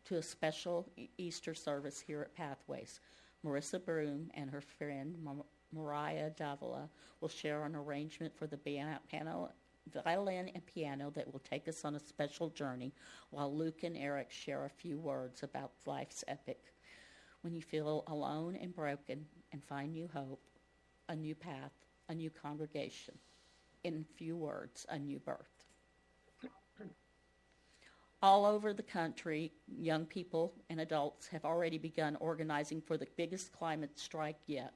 S1: to a special Easter service here at Pathways. Marissa Broom and her friend Mariah Davila will share an arrangement for the violin and piano that will take us on a special journey, while Luke and Eric share a few words about life's epic. When you feel alone and broken and find new hope, a new path, a new congregation, in few words, a new birth. All over the country, young people and adults have already begun organizing for the biggest climate strike yet.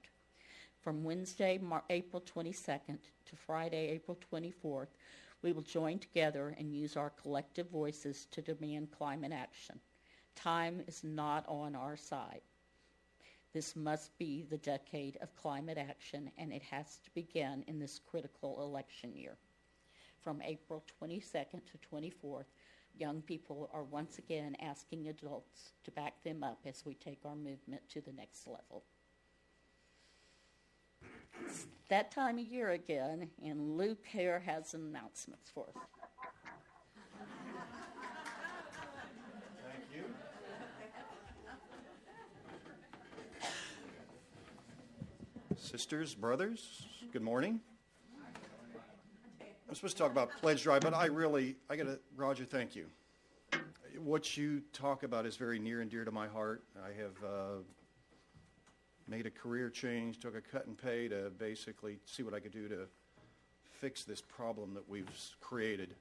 S1: From Wednesday, April 22nd to Friday, April 24th, we will join together and use our collective voices to demand climate action. Time is not on our side. This must be the decade of climate action, and it has to begin in this critical election year. From April 22nd to 24th, young people are once again asking adults to back them up as we take our movement to the next level. It's that time of year again, and Luke here has some announcements for us.
S6: Thank you. Sisters, brothers, good morning. I'm supposed to talk about pledge drive, but Roger, thank you. What you talk about is very near and dear to my heart. I have made a career change, took a cut and pay to basically see what I could do to fix this problem that we've created.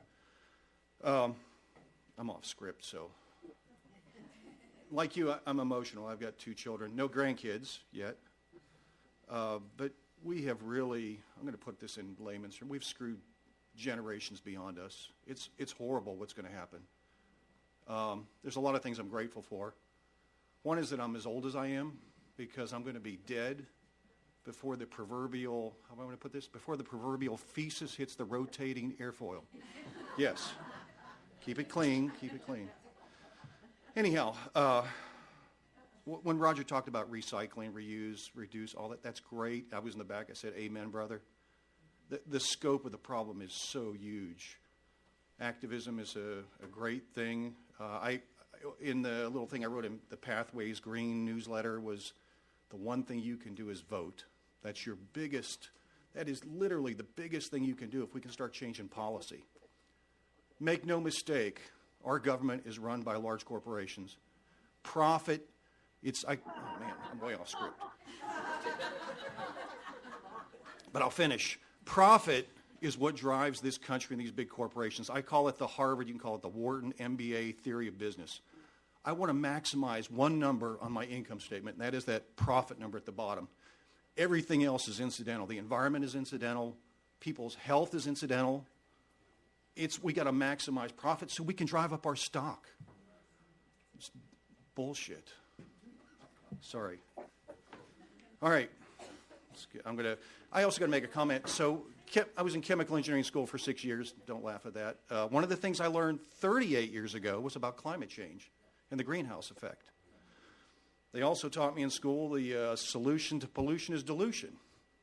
S6: I'm off script, so. Like you, I'm emotional. I've got 2 children, no grandkids yet. But we have really, I'm going to put this in layman's terms, we've screwed generations beyond us. It's horrible what's going to happen. There's a lot of things I'm grateful for. One is that I'm as old as I am, because I'm going to be dead before the proverbial, how am I going to put this? Before the proverbial feces hits the rotating airfoil. Yes. Keep it clean, keep it clean. Anyhow, when Roger talked about recycling, reuse, reduce, all that, that's great. I was in the back, I said, amen, brother. The scope of the problem is so huge. Activism is a great thing. In the little thing I wrote in the Pathways Green newsletter was, the one thing you can do is vote. That is literally the biggest thing you can do if we can start changing policy. Make no mistake, our government is run by large corporations. Profit, oh man, I'm way off script. But I'll finish. Profit is what drives this country and these big corporations. I call it the Harvard, you can call it the Wharton MBA theory of business. I want to maximize one number on my income statement, and that is that profit number at the bottom. Everything else is incidental. The environment is incidental. People's health is incidental. We got to maximize profit so we can drive up our stock. It's bullshit. Sorry. All right. I also got to make a comment. So I was in chemical engineering school for 6 years. Don't laugh at that. One of the things I learned 38 years ago was about climate change and the greenhouse effect. They also taught me in school the solution to pollution is dilution,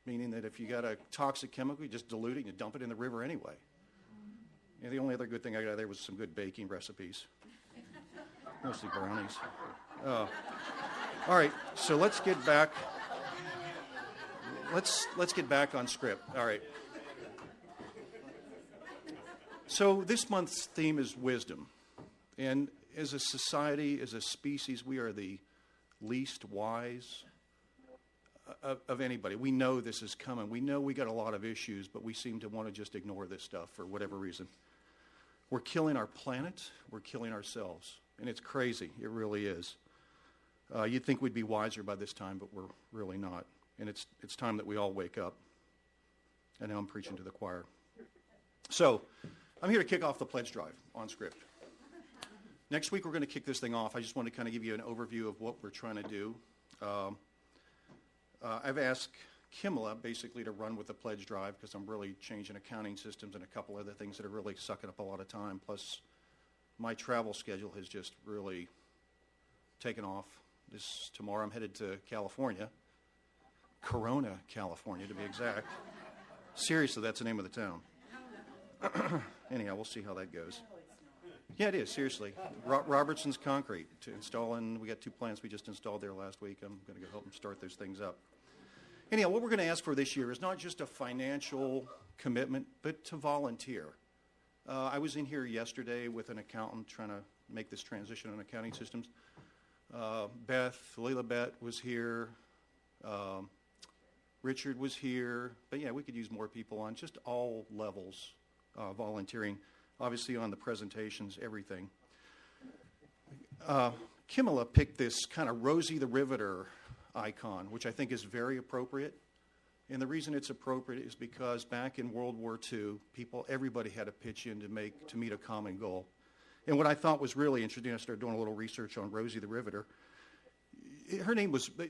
S6: meaning that if you got a toxic chemical, you just dilute it and you dump it in the river anyway. And the only other good thing I got there was some good baking recipes, mostly brownies. All right, so let's get back. Let's get back on script. All right. So this month's theme is wisdom, and as a society, as a species, we are the least wise of anybody. We know this is coming. We know we got a lot of issues, but we seem to want to just ignore this stuff for whatever reason. We're killing our planet. We're killing ourselves. And it's crazy. It really is. You'd think we'd be wiser by this time, but we're really not. And it's time that we all wake up. And now I'm preaching to the choir. So I'm here to kick off the pledge drive on script. Next week, we're going to kick this thing off. I just want to kind of give you an overview of what we're trying to do. I've asked Kimla basically to run with the pledge drive because I'm really changing accounting systems and a couple other things that are really sucking up a lot of time. Plus, my travel schedule has just really taken off. Tomorrow, I'm headed to California. Corona, California, to be exact. Seriously, that's the name of the town. Anyhow, we'll see how that goes. Yeah, it is, seriously. Robertson's Concrete to install, and we got 2 plants we just installed there last week. I'm going to go help them start those things up. Anyhow, what we're going to ask for this year is not just a financial commitment, but to volunteer. I was in here yesterday with an accountant trying to make this transition on accounting systems. Leila Beth was here. Richard was here. But yeah, we could use more people on just all levels volunteering. Obviously on the presentations, everything. Kimala picked this kind of Rosie the Riveter icon, which I think is very appropriate. And the reason it's appropriate is because back in World War II, everybody had to pitch in to meet a common goal. And what I thought was really interesting, I started doing a little research on Rosie the Riveter.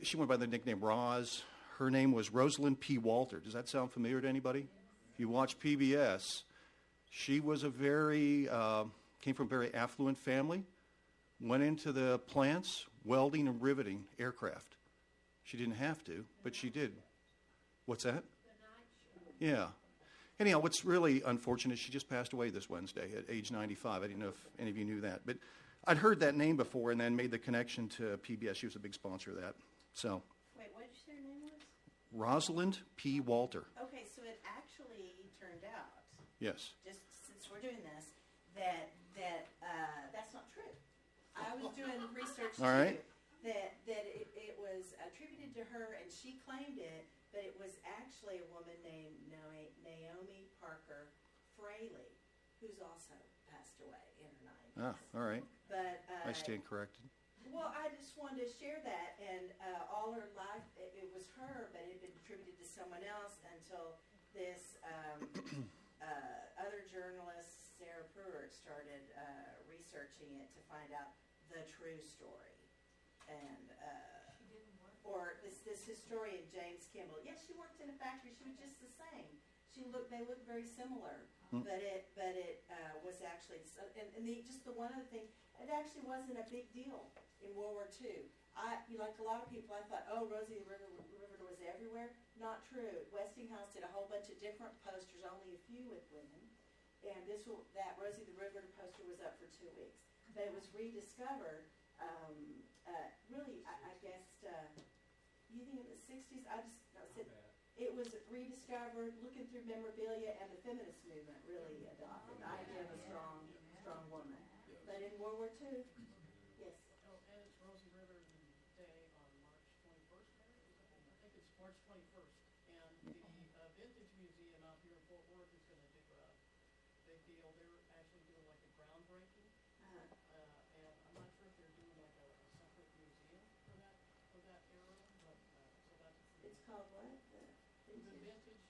S6: She went by the nickname Roz. Her name was Rosalind P. Walter. Does that sound familiar to anybody? If you watch PBS, she was came from a very affluent family, went into the plants, welding and riveting aircraft. She didn't have to, but she did. What's that? Yeah. Anyhow, what's really unfortunate is she just passed away this Wednesday at age 95. I didn't know if any of you knew that. But I'd heard that name before and then made the connection to PBS. She was a big sponsor of that. So.
S7: Wait, what did you say her name was?
S6: Rosalind P. Walter.
S7: Okay, so it actually turned out,
S6: Yes.
S7: just since we're doing this, that that's not true. I was doing research
S6: All right.
S7: too, that it was attributed to her and she claimed it, but it was actually a woman named Naomi Parker Fraley, who's also passed away in her 90s.
S6: All right.
S7: But
S6: I stand corrected.
S7: well, I just wanted to share that, and all her life it was her, but it had been attributed to someone else until this other journalist, Sarah Pruitt, started researching it to find out the true story. And or this historian James Kimball. Yes, she worked in a factory. She was just the same. They looked very similar, but it was actually just the one other thing. It actually wasn't a big deal in World War II. Like a lot of people, I thought, oh, Rosie the Riveter was everywhere. Not true. Westinghouse did a whole bunch of different posters, only a few with women, and that Rosie the Riveter poster was up for 2 weeks. But it was rediscovered. Really, I guess. You think in the 60s? It was rediscovered, looking through memorabilia, and the feminist movement really adopted the idea of a strong woman. But in World War II, yes.
S8: Oh, and it's Rosie River Day on March 21st, Mary? I think it's March 21st. And the Vintage Museum out here in Fort Worth is going to do a big deal. They're actually doing like a groundbreaking. And I'm not sure if they're doing
S7: called what?
S8: The vintage,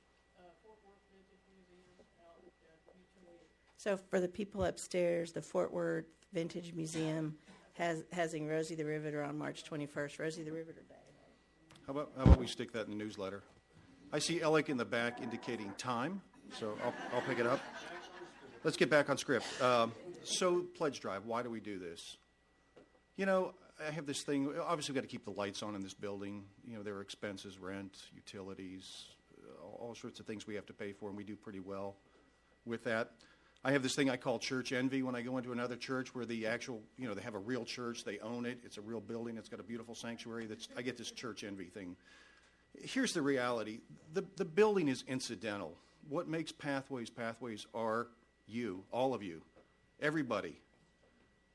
S8: Fort Worth Vintage Museum out at Mutual.
S9: So for the people upstairs, the Fort Worth Vintage Museum having Rosie the Riveter on March 21st, Rosie the Riveter Day.
S6: How about we stick that in the newsletter? I see Alec in the back indicating time, so I'll pick it up. Let's get back on script. So pledge drive, why do we do this? You know, I have this thing, obviously we've got to keep the lights on in this building. You know, there are expenses, rent, utilities, all sorts of things we have to pay for, and we do pretty well with that. I have this thing I call church envy when I go into another church where the actual, you know, they have a real church, they own it, it's a real building, it's got a beautiful sanctuary. I get this church envy thing. Here's the reality. The building is incidental. What makes Pathways are you, all of you, everybody.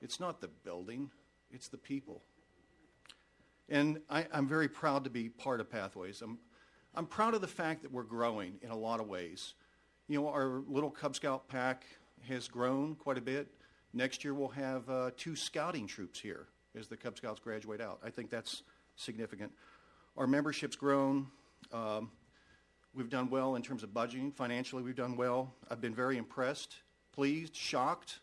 S6: It's not the building, it's the people. And I'm very proud to be part of Pathways. I'm proud of the fact that we're growing in a lot of ways. You know, our little Cub Scout pack has grown quite a bit. Next year we'll have 2 scouting troops here as the Cub Scouts graduate out. I think that's significant. Our membership's grown. We've done well in terms of budgeting. Financially, we've done well. I've been very impressed, pleased, shocked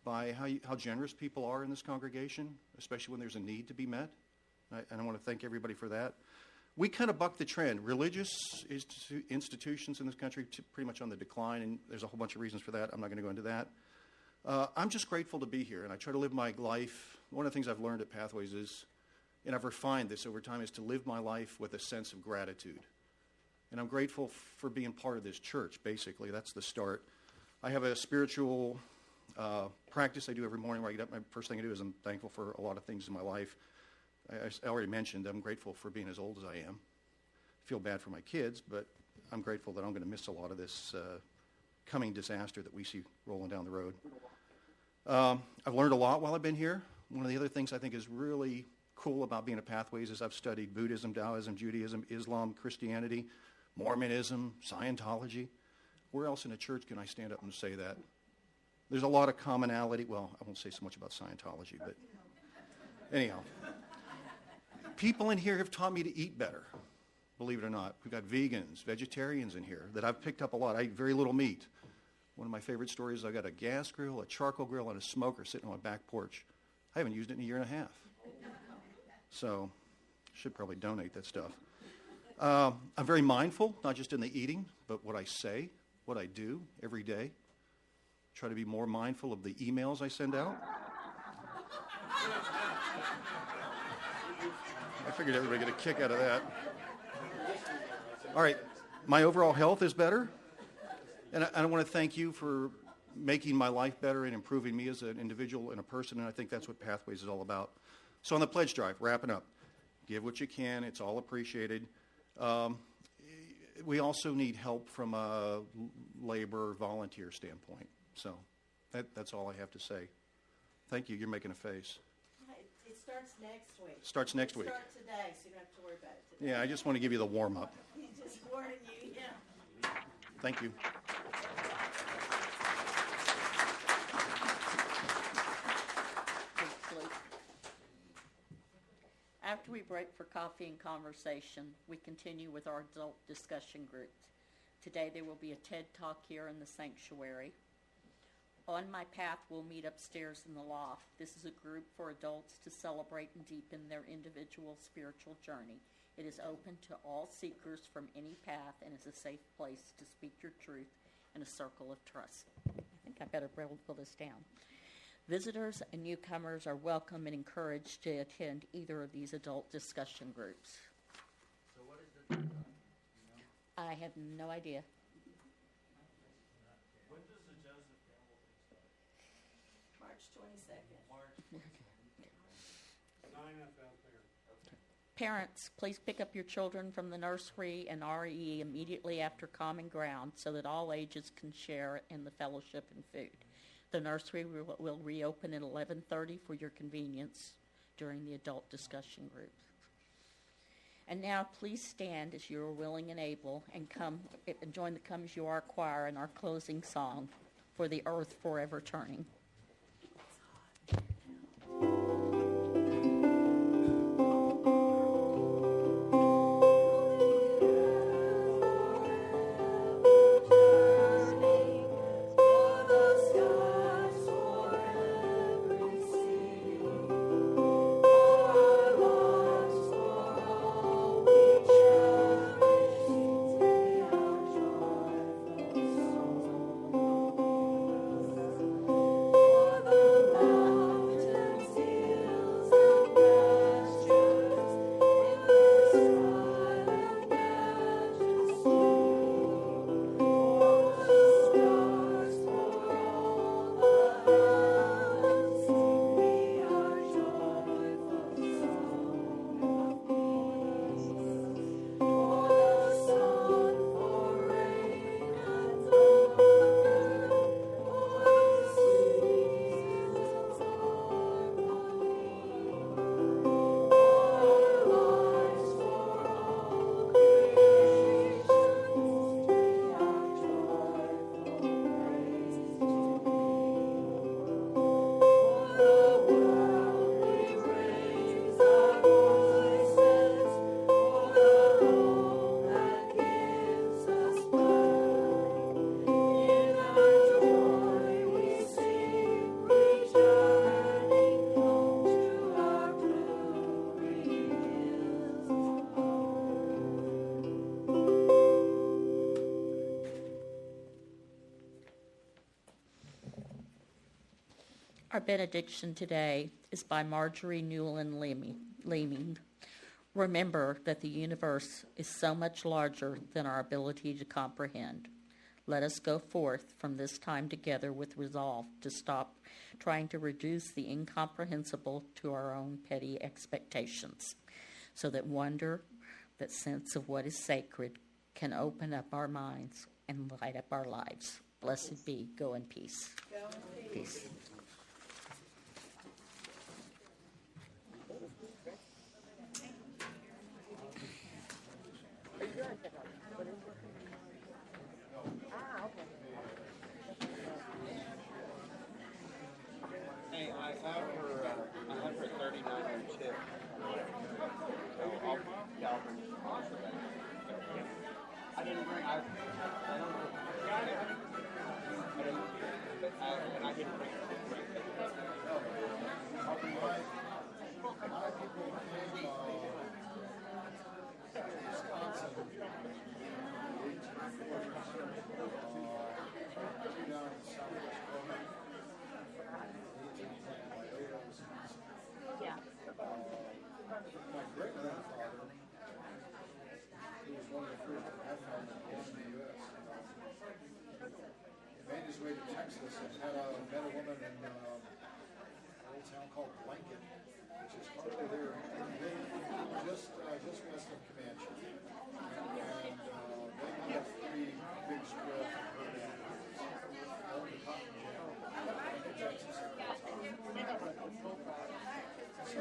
S6: by how generous people are in this congregation, especially when there's a need to be met. And I want to thank everybody for that. We kind of buck the trend. Religious institutions in this country pretty much on the decline, and there's a whole bunch of reasons for that. I'm not going to go into that. I'm just grateful to be here, and I try to live my life. One of the things I've learned at Pathways is, and I've refined this over time, is to live my life with a sense of gratitude. And I'm grateful for being part of this church, basically. That's the start. I have a spiritual practice I do every morning where I get up. My first thing I do is I'm thankful for a lot of things in my life. I already mentioned I'm grateful for being as old as I am. I feel bad for my kids, but I'm grateful that I'm going to miss a lot of this coming disaster that we see rolling down the road. I've learned a lot while I've been here. One of the other things I think is really cool about being at Pathways is I've studied Buddhism, Taoism, Judaism, Islam, Christianity, Mormonism, Scientology. Where else in a church can I stand up and say that? There's a lot of commonality. Well, I won't say so much about Scientology, but anyhow. People in here have taught me to eat better, believe it or not. We've got vegans, vegetarians in here that I've picked up a lot. I eat very little meat. One of my favorite stories is I got a gas grill, a charcoal grill, and a smoker sitting on my back porch. I haven't used it in a year and a half. So I should probably donate that stuff. I'm very mindful, not just in the eating, but what I say, what I do every day. Try to be more mindful of the emails I send out. I figured everybody would get a kick out of that. All right, my overall health is better, and I want to thank you for making my life better and improving me as an individual and a person, and I think that's what Pathways is all about. So on the pledge drive, wrapping up, give what you can. It's all appreciated. We also need help from a labor volunteer standpoint. So that's all I have to say. Thank you. You're making a face.
S7: It starts next week.
S6: Starts next week.
S7: It starts today, so you don't have to worry about it today.
S6: Yeah, I just want to give you the warm-up.
S7: He's just warning you, yeah.
S6: Thank you.
S1: Thanks, Luke. After we break for coffee and conversation, we continue with our adult discussion groups. Today there will be a TED Talk here in the sanctuary. On My Path, we'll meet upstairs in the loft. This is a group for adults to celebrate and deepen their individual spiritual journey. It is open to all seekers from any path and is a safe place to speak your truth in a circle of trust. I think I better pull this down. Visitors and newcomers are welcome and encouraged to attend either of these adult discussion groups.
S10: So what is the
S1: I have no idea.
S10: when does the Joseph Campbell thing start?
S7: March 22nd.
S10: March.
S8: Sign up out there.
S1: Parents, please pick up your children from the nursery and RE immediately after Common Ground so that all ages can share in the fellowship and food. The nursery will reopen at 11:30 for your convenience during the adult discussion group. And now please stand as you are willing and able and come and join the Come As You Are choir in our closing song, For the Earth Forever Turning. benediction today is by Marjorie Newland Leeming. Remember that the universe is so much larger than our ability to comprehend. Let us go forth from this time together with resolve to stop trying to reduce the incomprehensible to our own petty expectations, so that wonder, that sense of what is sacred, can open up our minds and light up our lives. Blessed be. Go in peace. Peace.
S10: Hey, I have her 39 tip. So I'll Calvin. I didn't bring. I don't know. And I didn't bring.
S2: My great-grandfather, who was one of the first admirals in the U.S., made his way to Texas and met a woman in an old town called Blanket, which is hardly there, just west of Comanche. And they have 3 big spreads of herd animals. All the cotton jam in Texas at that time. So, my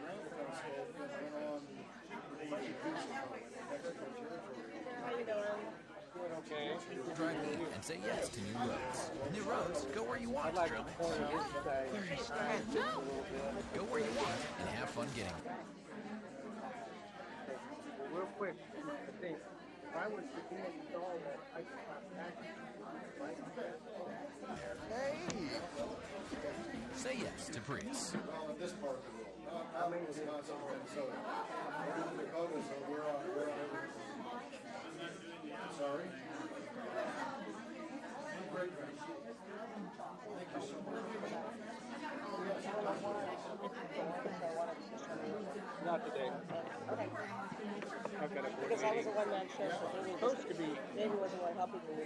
S2: grandfather said went on Mexico territory.
S9: How you doing?
S10: Okay.
S11: Drive in and say yes to new roads. New roads, go where you want,
S10: I'd like to
S11: Truman.
S10: point out today.
S11: Go where you want and have fun getting there.
S10: Real quick, I think if I was to install that ice pack,
S11: Hey! Say yes to Prius.
S2: Well, in this part of the world, not in Wisconsin or Minnesota. We're in Dakota, so we're on everything. Sorry? Great, great. Thank you so much.
S10: not today.
S9: Okay.
S10: I've got a board
S9: Because I was
S10: meeting.
S9: the one that chose, so maybe
S10: Supposed to be
S9: maybe was the one helping me.